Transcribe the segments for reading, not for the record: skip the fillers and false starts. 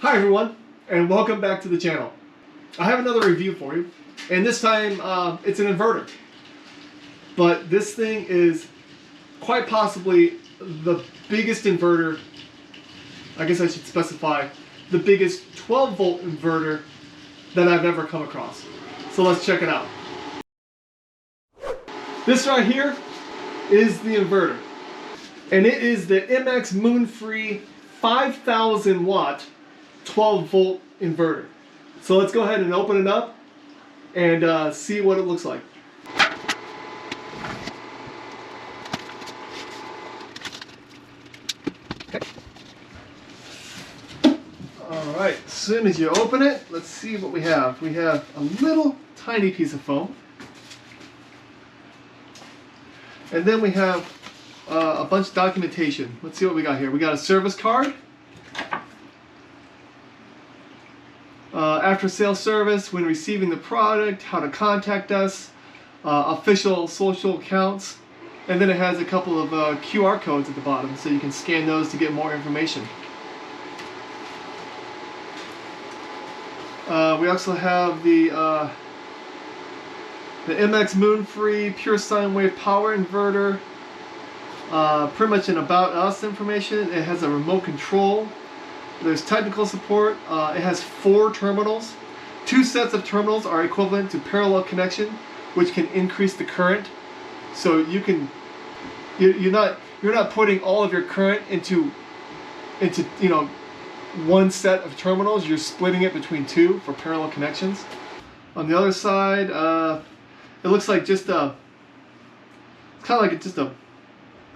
Hi everyone, and welcome back to the channel. I have another review for you, and this time it's an inverter. But this thing is quite possibly the biggest inverter, I guess I should specify, the biggest 12 volt inverter that I've ever come across. So let's check it out. This right here is the inverter, and it is the mxMoonFree 5000 watt 12 volt inverter. So let's go ahead and open it up and see what it looks like. Okay. Alright, as soon as you open it, let's see what we have. We have a little tiny piece of foam. And then we have a bunch of documentation. Let's see what we got here. We got a service card. After sales service, when receiving the product, how to contact us, official social accounts, and then it has a couple of QR codes at the bottom, so you can scan those to get more information. We also have the mxMoonFree Pure Sign Wave Power Inverter, pretty much an about us information. It has a remote control. There's technical support. It has 4 terminals. 2 sets of terminals are equivalent to parallel connection, which can increase the current. So you can, you're not putting all of your current into one set of terminals. You're splitting it between 2 for parallel connections. On the other side, it looks like just it's kind of like just a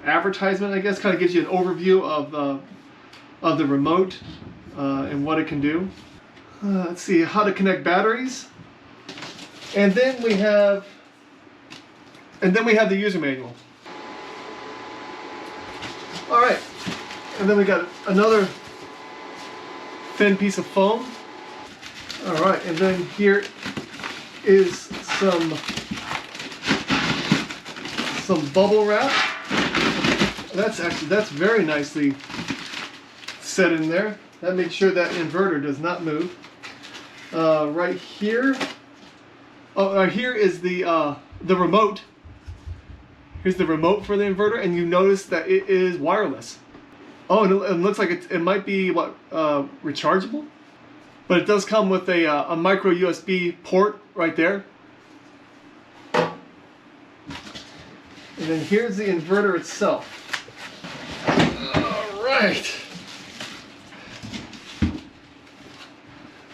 advertisement, I guess. Kind of gives you an overview of the remote and what it can do. Let's see, how to connect batteries, and then we have the user manual. All right, and then we got another thin piece of foam. All right, and then here is some bubble wrap. That's very nicely set in there. That makes sure that inverter does not move. Right here, here is the remote. Here's the remote for the inverter, and you notice that it is wireless. Oh, and it looks like it might be rechargeable, but it does come with a micro USB port right there. And then here's the inverter itself. All right.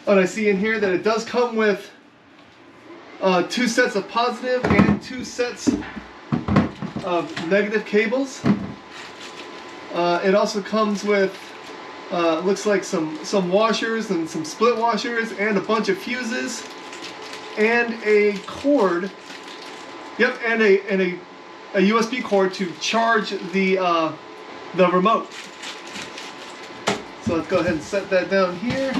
And I see in here that it does come with 2 sets of positive and 2 sets of negative cables. It also comes with looks like some washers and some split washers and a bunch of fuses and a cord. Yep, and a USB cord to charge the remote. So let's go ahead and set that down here.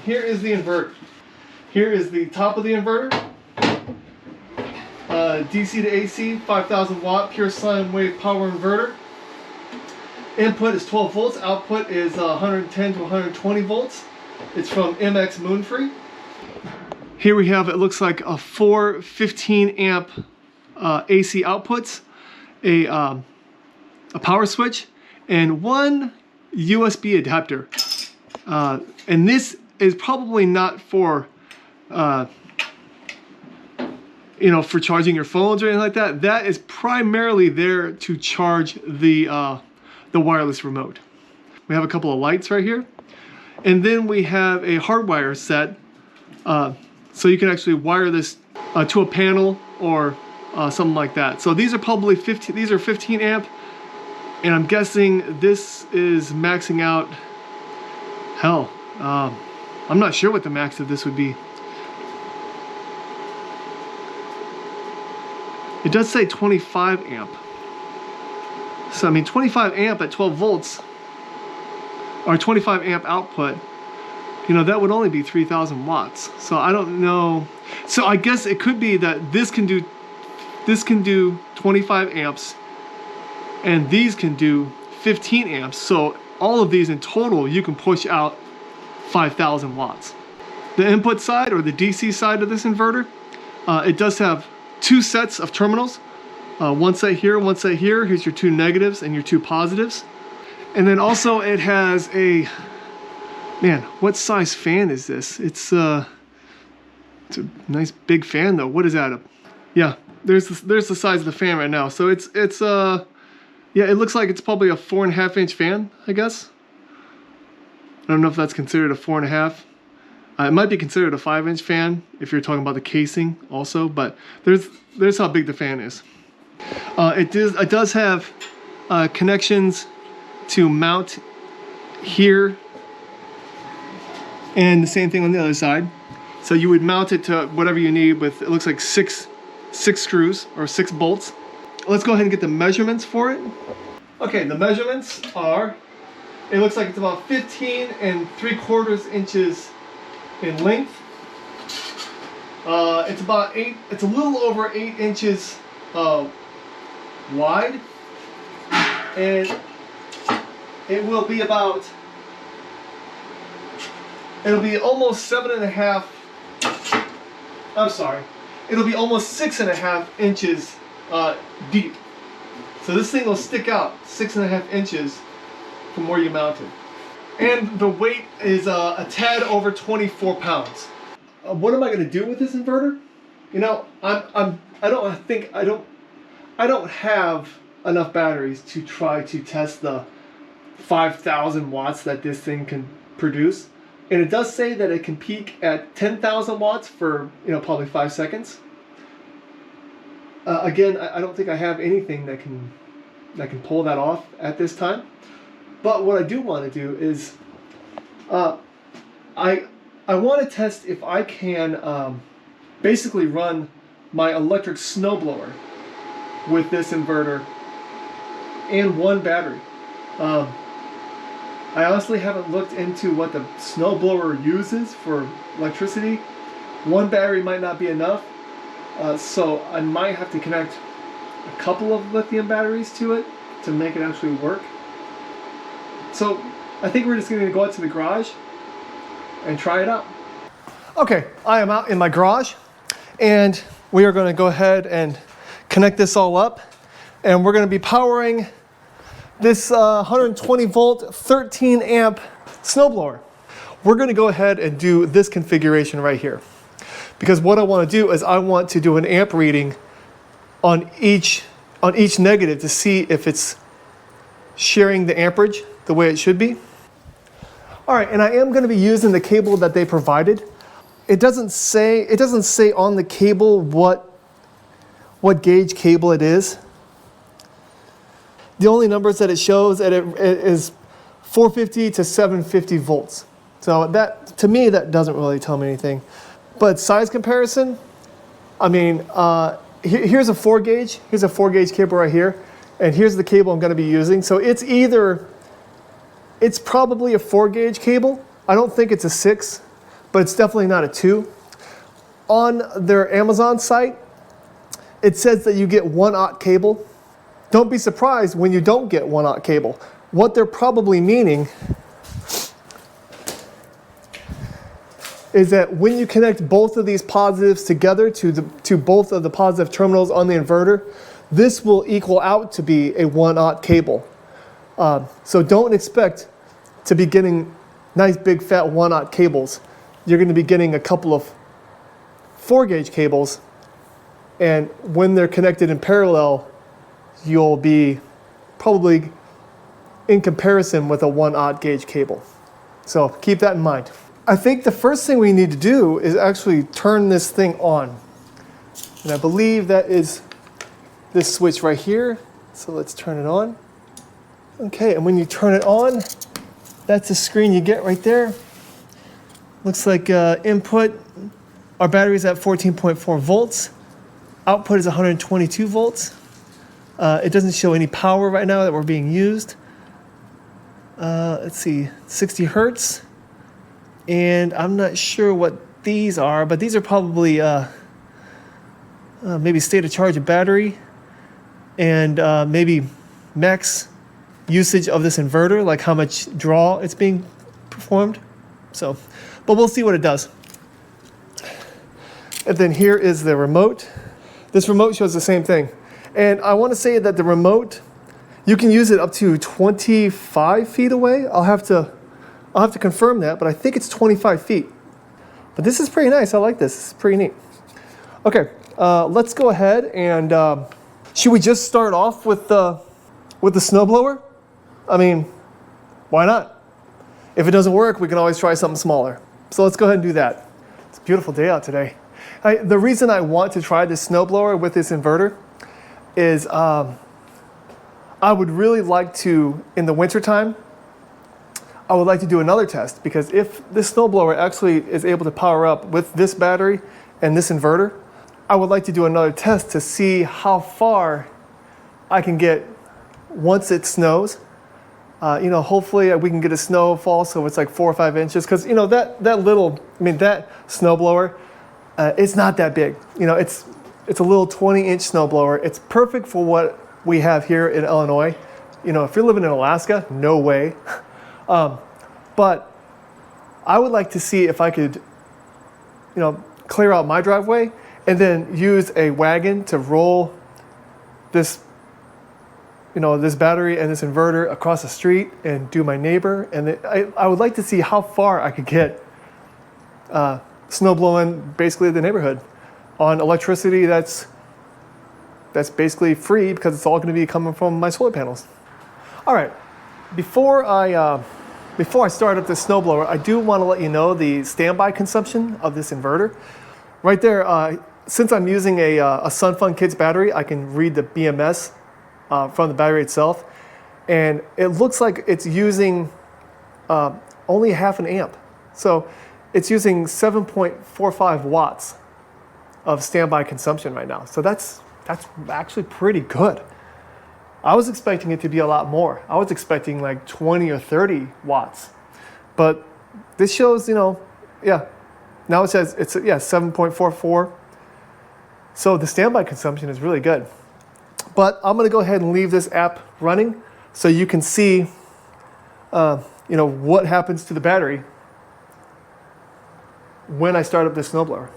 Here is the inverter. Here is the top of the inverter. DC to AC, 5000 watt Pure Sign Wave Power Inverter. Input is 12 volts. Output is 110 to 120 volts. It's from mxMoonFree. Here we have, it looks like a 4 15 amp AC outputs, a power switch, and 1 USB adapter. And this is probably not for, for charging your phones or anything like that. That is primarily there to charge the wireless remote. We have a couple of lights right here, and then we have a hardwire set, so you can actually wire this to a panel or something like that. So these are probably 15. These are 15 amp, and I'm guessing this is maxing out. Hell. I'm not sure what the max of this would be. It does say 25 amp. So I mean 25 amp at 12 volts, or 25 amp output, that would only be 3000 watts. So I don't know. So I guess it could be that this can do 25 amps and these can do 15 amps. So all of these in total, you can push out 5,000 watts. The input side, or the DC side of this inverter, it does have two sets of terminals. One set here, one set here. Here's your two negatives and your two positives. And then also it has a, man, what size fan is this? It's a nice big fan though. What is that? Yeah, there's the size of the fan right now. So it's yeah, it looks like it's probably a 4.5 inch fan, I guess. I don't know if that's considered a 4.5. It might be considered a 5 inch fan if you're talking about the casing also, but there's how big the fan is. It does have connections to mount here, and the same thing on the other side. So you would mount it to whatever you need with, it looks like six screws or 6 bolts. Let's go ahead and get the measurements for it. Okay, the measurements are, it looks like it's about 15 3/4 inches in length. It's about it's a little over 8 inches wide, and it will be about, it'll be almost 7.5, I'm sorry, it'll be almost 6.5 inches deep. So this thing will stick out 6.5 inches from where you mount it. And the weight is a tad over 24 pounds. What am I going to do with this inverter? You know, I don't have enough batteries to try to test the 5,000 watts that this thing can produce. And it does say that it can peak at 10,000 watts for, you know, probably 5 seconds. Again, I don't think I have anything that can pull that off at this time. But what I do want to do is, I want to test if I can basically run my electric snowblower with this inverter and one battery. I honestly haven't looked into what the snowblower uses for electricity. One battery might not be enough, so I might have to connect a couple of lithium batteries to it to make it actually work. So I think we're just going to go out to the garage and try it out. Okay, I am out in my garage, and we are going to go ahead and connect this all up, and we're going to be powering this 120 volt 13 amp snowblower. We're going to go ahead and do this configuration right here, because what I want to do is I want to do an amp reading on each negative to see if it's sharing the amperage the way it should be. All right, and I am going to be using the cable that they provided. It doesn't say on the cable what gauge cable it is. The only numbers that it shows that it is 450 to 750 volts. So that, to me, that doesn't really tell me anything. But size comparison, I mean, here's a 4 gauge. Here's a 4 gauge cable right here. And here's the cable I'm going to be using. So it's probably a 4 gauge cable. I don't think it's a 6, but it's definitely not a 2. On their Amazon site, it says that you get 1/aught cable. Don't be surprised when you don't get 1/aught cable. What they're probably meaning is that when you connect both of these positives together to both of the positive terminals on the inverter, this will equal out to be a 1/aught cable. So don't expect to be getting nice big fat 1/aught cables. You're going to be getting a couple of 4 gauge cables, and when they're connected in parallel, you'll be probably in comparison with a 1/aught gauge cable. So keep that in mind. I think the first thing we need to do is actually turn this thing on. And I believe that is this switch right here. So let's turn it on. Okay, and when you turn it on, that's the screen you get right there. Looks like input, our battery's at 14.4 volts. Output is 122 volts. It doesn't show any power right now that we're being used. Let's see, 60 hertz. And I'm not sure what these are, but these are probably maybe state of charge of battery, and maybe max usage of this inverter, like how much draw it's being performed. So, but we'll see what it does. And then here is the remote. This remote shows the same thing. And I want to say that the remote, you can use it up to 25 feet away. I'll have to confirm that, but I think it's 25 feet. But this is pretty nice. I like this. This is pretty neat. Okay, let's go ahead and should we just start off with the snowblower? I mean, why not? If it doesn't work, we can always try something smaller. So let's go ahead and do that. It's a beautiful day out today. The reason I want to try this snowblower with this inverter is I would really like to, in the wintertime, I would like to do another test, because if this snowblower actually is able to power up with this battery and this inverter, I would like to do another test to see how far I can get once it snows. Hopefully we can get a snowfall so it's like 4 or 5 inches, because that snowblower, it's not that big. It's a little 20-inch snowblower. It's perfect for what we have here in Illinois. If you're living in Alaska, no way. But I would like to see if I could, clear out my driveway and then use a wagon to roll this, this battery and this inverter across the street and do my neighbor. And I would like to see how far I could get snow blowing basically the neighborhood on electricity that's basically free, because it's all going to be coming from my solar panels. All right, before I start up this snowblower, I do want to let you know the standby consumption of this inverter. Right there, since I'm using a SunFun Kids battery, I can read the BMS from the battery itself, and it looks like it's using only half an amp. So it's using 7.45 watts of standby consumption right now. So that's actually pretty good. I was expecting it to be a lot more. I was expecting like 20 or 30 watts. But this shows, now it says it's 7.44. So the standby consumption is really good. But I'm gonna go ahead and leave this app running so you can see what happens to the battery when I start up this snowblower.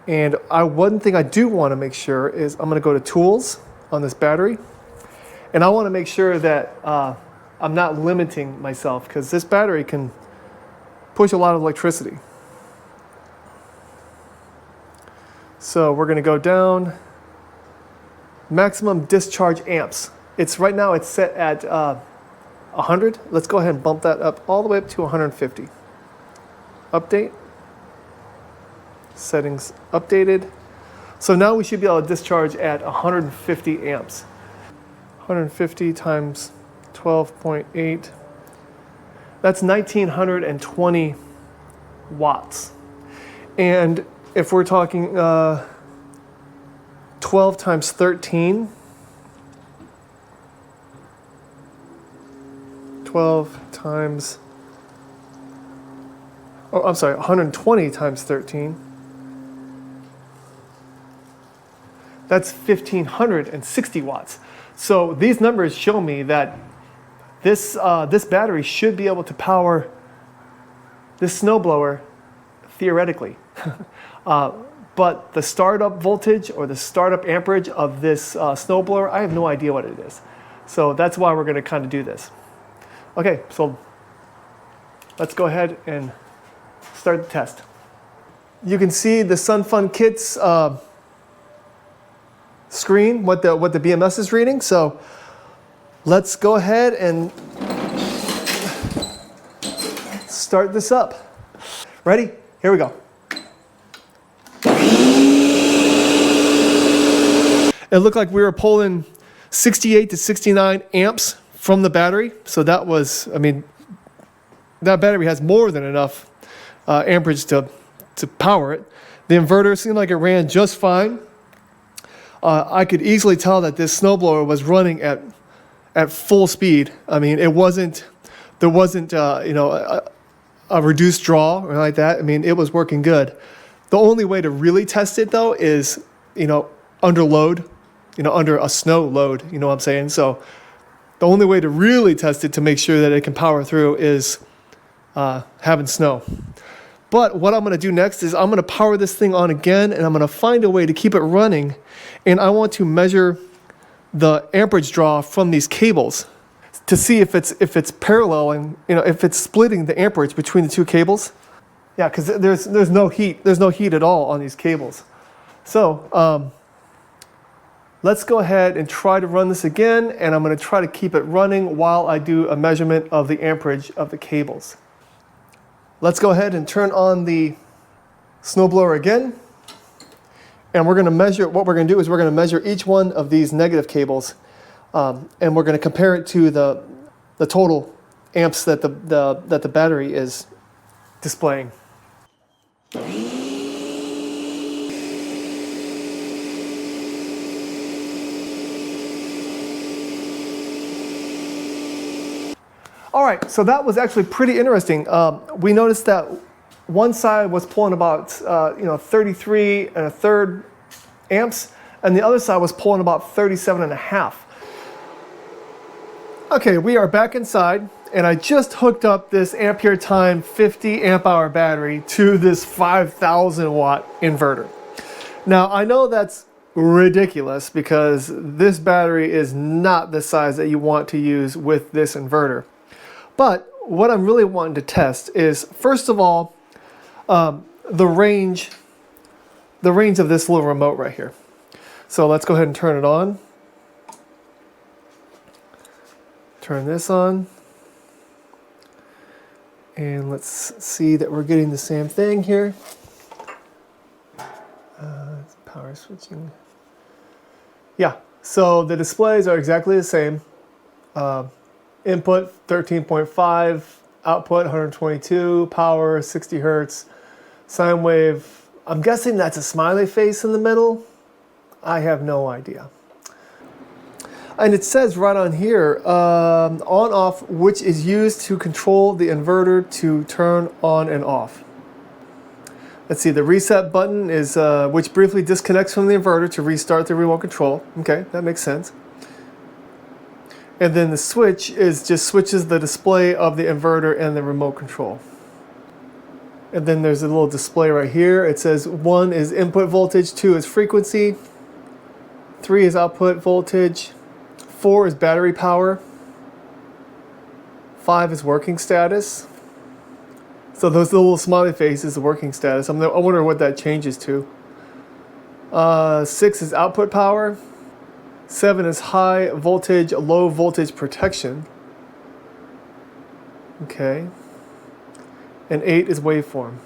And one thing I do want to make sure is I'm going to go to Tools on this battery, and I want to make sure that I'm not limiting myself, because this battery can push a lot of electricity. So we're going to go down, maximum discharge amps. Right now it's set at 100. Let's go ahead and bump that up all the way up to 150. Update. Settings updated. So now we should be able to discharge at 150 amps. 150 times 12.8. That's 1920 watts. And if we're talking 12 times 13, 12 times, 120 times 13, that's 1,560 watts. So these numbers show me that this battery should be able to power this snowblower theoretically. But the startup voltage or the startup amperage of this snowblower, I have no idea what it is. So that's why we're going to kind of do this. Okay, so let's go ahead and start the test. You can see the SunFun Kits screen, what the BMS is reading. So let's go ahead and start this up. Ready? Here we go. It looked like we were pulling 68 to 69 amps from the battery. So that was, that battery has more than enough amperage to power it. The inverter seemed like it ran just fine. I could easily tell that this snowblower was running at full speed. There wasn't a reduced draw or anything like that. It was working good. The only way to really test it though is, under load, under a snow load, you know what I'm saying? So The only way to really test it to make sure that it can power through is having snow. But what I'm going to do next is I'm going to power this thing on again, and I'm going to find a way to keep it running. And I want to measure the amperage draw from these cables to see if it's paralleling, if it's splitting the amperage between the two cables. Yeah, because there's no heat. There's no heat at all on these cables. So let's go ahead and try to run this again, and I'm going to try to keep it running while I do a measurement of the amperage of the cables. Let's go ahead and turn on the snowblower again. And we're going to measure, what we're going to do is we're going to measure each one of these negative cables. And we're going to compare it to the total amps that the battery is displaying. All right, so that was actually pretty interesting. We noticed that one side was pulling about 33 1/3 amps, and the other side was pulling about 37.5. Okay, we are back inside, and I just hooked up this ampere time 50 amp hour battery to this 5,000 watt inverter. Now I know that's ridiculous because this battery is not the size that you want to use with this inverter. But what I'm really wanting to test is, first of all, the range of this little remote right here. So let's go ahead and turn it on. Turn this on. And let's see that we're getting the same thing here. Power switching. Yeah, so the displays are exactly the same. Input 13.5, output 122, power 60 hertz, sine wave. I'm guessing that's a smiley face in the middle. I have no idea. And it says right on here, on off, which is used to control the inverter to turn on and off. Let's see, the reset button is which briefly disconnects from the inverter to restart the remote control. Okay, that makes sense. And then the switch just switches the display of the inverter and the remote control. And then there's a little display right here. It says 1 is input voltage, 2 is frequency, 3 is output voltage, 4 is battery power, 5 is working status. So those little smiley faces is the working status. I wonder what that changes to. 6 is output power. 7 is high voltage, low voltage protection. Okay. And 8 is waveform.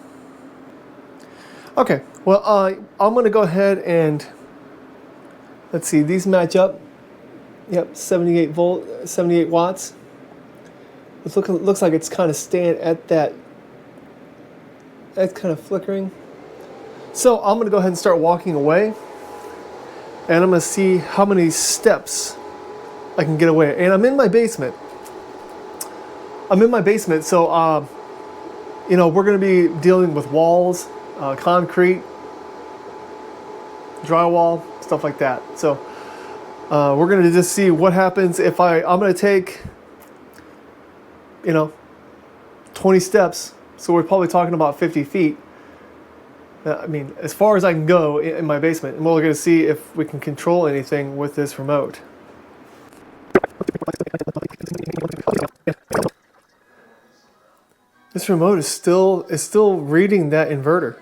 Okay, well, I'm going to go ahead and, let's see, these match up. Yep, 78 watts. It looks like it's kind of staying at that. That's kind of flickering. So I'm going to go ahead and start walking away. And I'm going to see how many steps I can get away. And I'm in my basement. So, we're going to be dealing with walls, concrete, drywall, stuff like that. So, we're going to just see what happens if I'm going to take, 20 steps. So we're probably talking about 50 feet. I mean, as far as I can go in my basement. And we're going to see if we can control anything with this remote. This remote is still reading that inverter.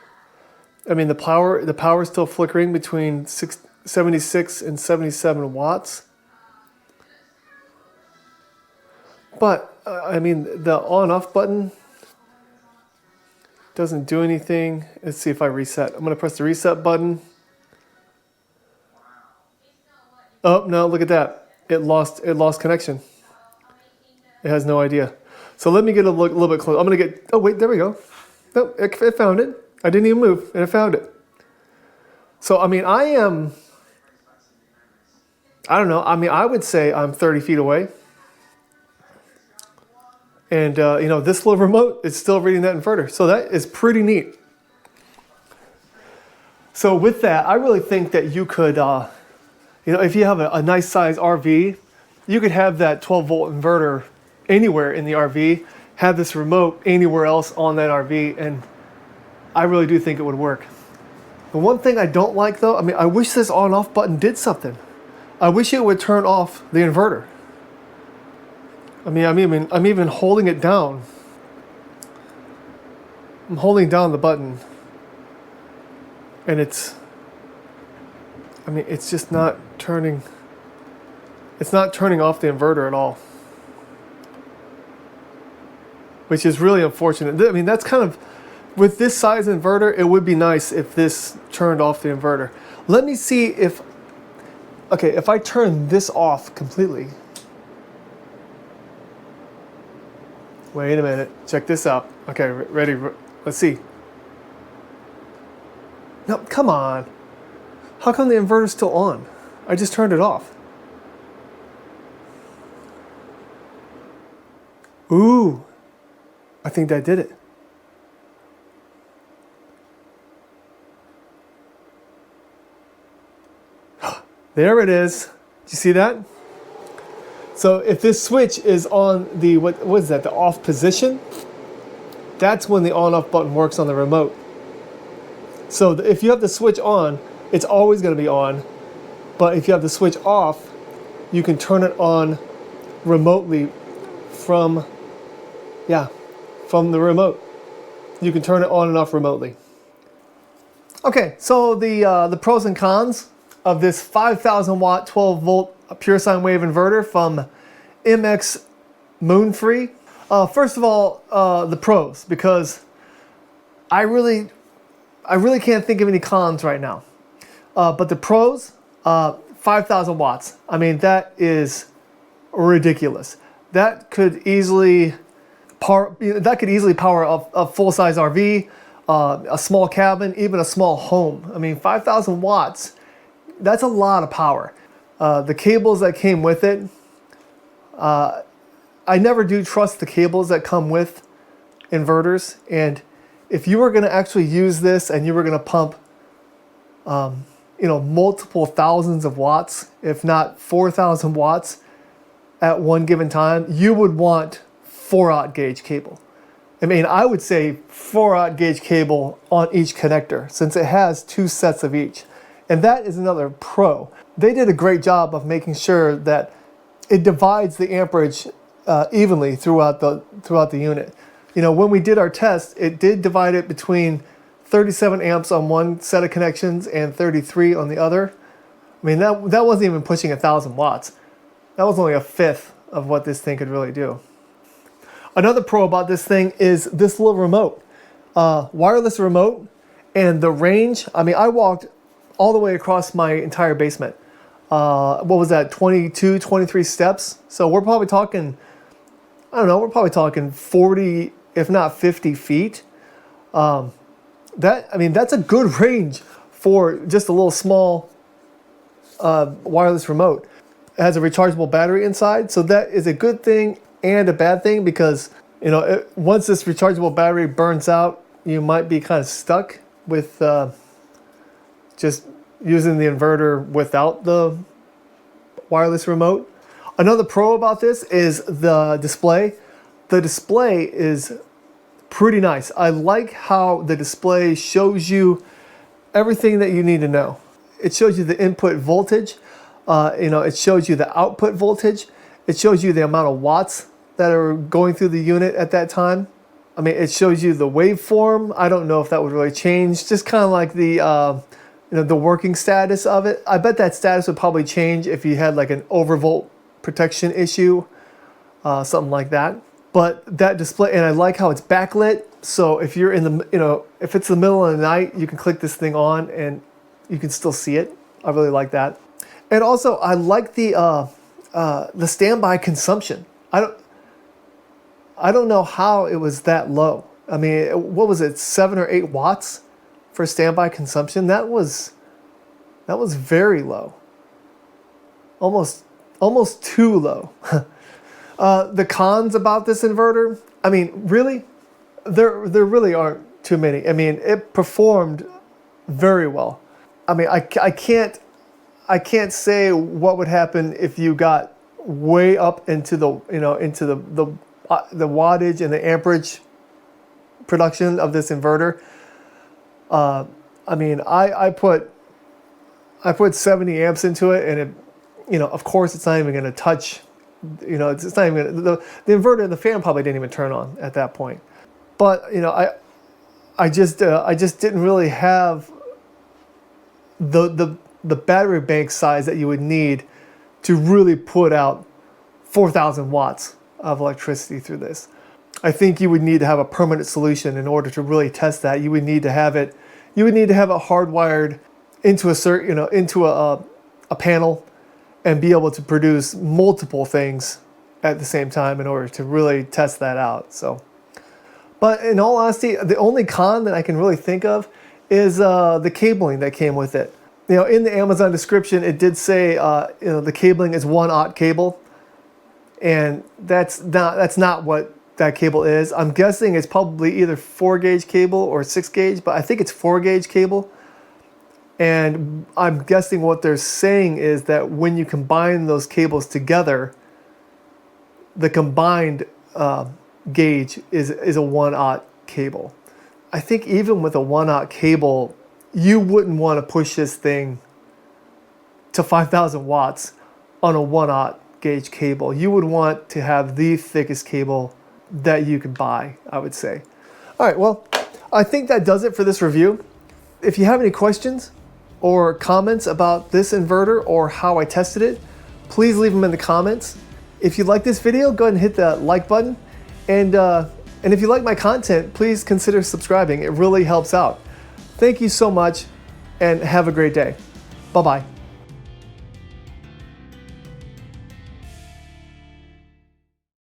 I mean, the power is still flickering between 76 and 77 watts. But, I mean, the on-off button doesn't do anything. Let's see if I reset. I'm going to press the reset button. Oh, no, look at that. It lost connection. It has no idea. So let me get a little bit closer. I'm going to get, oh wait, there we go. No, it found it. I didn't even move, and it found it. So, I mean, I don't know. I mean, I would say I'm 30 feet away. And, this little remote is still reading that inverter. So that is pretty neat. So with that, I really think that you could, if you have a nice size RV you could have that 12-volt inverter anywhere in the RV, have this remote anywhere else on that RV, and I really do think it would work. The one thing I don't like though, I mean, I wish this on-off button did something. I wish it would turn off the inverter. I mean, I'm even holding it down. I'm holding down the button, and it's just not turning. It's not turning off the inverter at all, which is really unfortunate. I mean, that's kind of, with this size inverter, it would be nice if this turned off the inverter. Let me see if, okay, if I turn this off completely. Wait a minute, check this out. Okay, ready, let's see. No, come on. How come the inverter's still on? I just turned it off. Ooh, I think that did it. There it is. Did you see that? So if this switch is on the, what is that, the off position, that's when the on-off button works on the remote. So if you have the switch on, it's always going to be on. But if you have the switch off, you can turn it on remotely from the remote. You can turn it on and off remotely. Okay, so the pros and cons of this 5,000 watt 12 volt Pure Sine Wave Inverter from mxMoonFree. First of all, the pros, because I really can't think of any cons right now. But the pros, 5,000 watts. I mean, that is ridiculous. That could easily power a full-size RV, a small cabin, even a small home. I mean, 5,000 watts, that's a lot of power. The cables that came with it, I never do trust the cables that come with inverters. And if you were going to actually use this and you were going to pump, multiple thousands of watts, if not 4,000 watts at one given time, you would want 4/0 gauge cable. I mean, I would say 4/0 gauge cable on each connector, since it has 2 sets of each. And that is another pro. They did a great job of making sure that it divides the amperage evenly throughout the unit. You know, when we did our test, it did divide it between 37 amps on one set of connections and 33 on the other. I mean, that wasn't even pushing 1,000 watts. That was only a fifth of what this thing could really do. Another pro about this thing is this little remote. Wireless remote, and the range. I mean, I walked all the way across my entire basement. What was that, 22, 23 steps? So we're probably talking, I don't know, we're probably talking 40, if not 50 feet. That's a good range for just a little small wireless remote. It has a rechargeable battery inside, so that is a good thing and a bad thing, because once this rechargeable battery burns out, you might be kind of stuck with just using the inverter without the wireless remote. Another pro about this is the display. The display is pretty nice. I like how the display shows you everything that you need to know. It shows you the input voltage. It shows you the output voltage. It shows you the amount of watts that are going through the unit at that time. I mean, it shows you the waveform. I don't know if that would really change. Just kind of like the working status of it. I bet that status would probably change if you had like an overvolt protection issue, something like that. But that display, and I like how it's backlit. So if you're if it's the middle of the night, you can click this thing on and you can still see it. I really like that. And also, I like the standby consumption. I don't know how it was that low. I mean, what was it, 7 or 8 watts for standby consumption? That was very low. Almost too low. The cons about this inverter, I mean, really, there really aren't too many. I mean, it performed very well. I mean, I can't say what would happen if you got way up into the into the wattage and the amperage production of this inverter. I mean, I put 70 amps into it, and it, of course, it's not even going to touch. It's not even the inverter. The fan probably didn't even turn on at that point. But I just didn't really have the battery bank size that you would need to really put out 4,000 watts of electricity through this. I think you would need to have a permanent solution in order to really test that. You would need to have it. You would need to have it hardwired into a panel, and be able to produce multiple things at the same time in order to really test that out. So, but in all honesty, the only con that I can really think of is the cabling that came with it. In the Amazon description, it did say the cabling is 1/aught cable, and that's not what that cable is. I'm guessing it's probably either 4-gauge cable or 6-gauge, but I think it's 4-gauge cable. And I'm guessing what they're saying is that when you combine those cables together, the combined gauge is a 1/aught cable. I think even with a 1/aught cable, you wouldn't want to push this thing to 5,000 watts on a 1/aught gauge cable. You would want to have the thickest cable that you could buy, I would say. All right, well, I think that does it for this review. If you have any questions or comments about this inverter or how I tested it, please leave them in the comments. If you like this video, go ahead and hit the like button. And if you like my content, please consider subscribing. It really helps out. Thank you so much, and have a great day. Bye-bye.